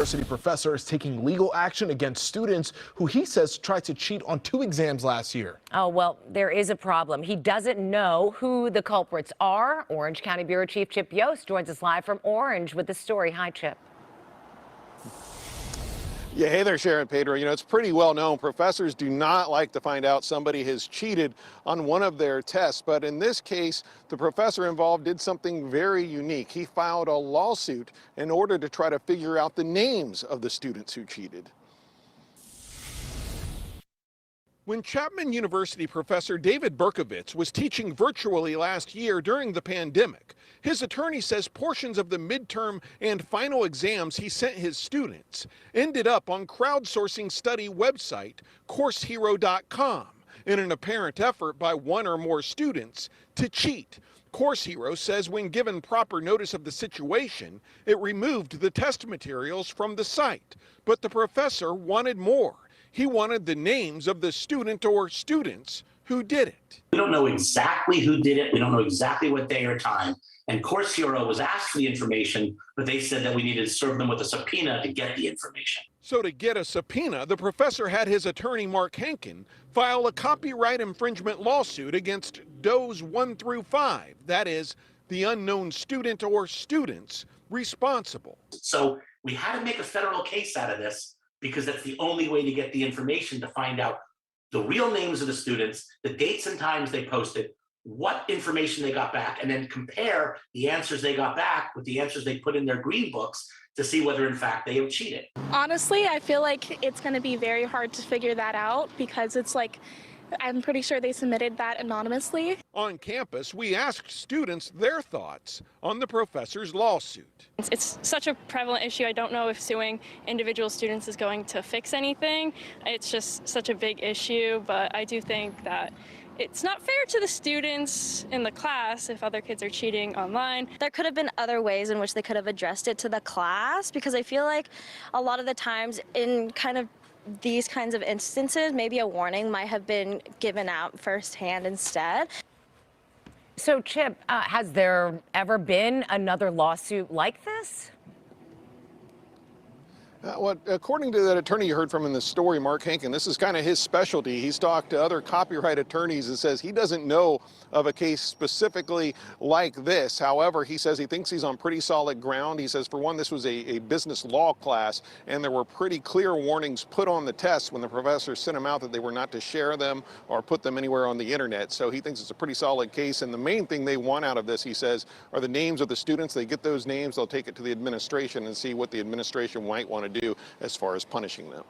University professor is taking legal action against students who he says tried to cheat on 2 exams last year. Oh, well, there is a problem. He doesn't know who the culprits are. Orange County Bureau Chief Chip Yost joins us live from Orange with the story. Hi, Chip. Yeah, hey there, Sharon Pedro. You know, it's pretty well known. Professors do not like to find out somebody has cheated on one of their tests. But in this case, the professor involved did something very unique. He filed a lawsuit in order to try to figure out the names of the students who cheated. When Chapman University professor David Berkovitz was teaching virtually last year during the pandemic, his attorney says portions of the midterm and final exams he sent his students ended up on crowdsourcing study website CourseHero.com in an apparent effort by one or more students to cheat. Course Hero says when given proper notice of the situation, it removed the test materials from the site. But the professor wanted more. He wanted the names of the student or students who did it. We don't know exactly who did it. We don't know exactly what day or time. And Course Hero was asked for the information, but they said that we needed to serve them with a subpoena to get the information. So to get a subpoena, the professor had his attorney, Mark Henkin, file a copyright infringement lawsuit against Does 1 through 5. That is, the unknown student or students responsible. So we had to make a federal case out of this because that's the only way to get the information to find out the real names of the students, the dates and times they posted, what information they got back, and then compare the answers they got back with the answers they put in their green books to see whether in fact they have cheated. Honestly, I feel like it's going to be very hard to figure that out because it's like, I'm pretty sure they submitted that anonymously. On campus, we asked students their thoughts on the professor's lawsuit. It's such a prevalent issue. I don't know if suing individual students is going to fix anything. It's just such a big issue, but I do think that it's not fair to the students in the class if other kids are cheating online. There could have been other ways in which they could have addressed it to the class, because I feel like a lot of the times in kind of these kinds of instances, maybe a warning might have been given out firsthand instead. So, Chip, has there ever been another lawsuit like this? Well, according to that attorney you heard from in the story, Mark Henkin, this is kind of his specialty. He's talked to other copyright attorneys and says he doesn't know of a case specifically like this. However, he says he thinks he's on pretty solid ground. He says, for one, this was a business law class, and there were pretty clear warnings put on the tests when the professor sent them out that they were not to share them or put them anywhere on the internet. So he thinks it's a pretty solid case. And the main thing they want out of this, he says, are the names of the students. They get those names, they'll take it to the administration and see what the administration might want to do as far as punishing them.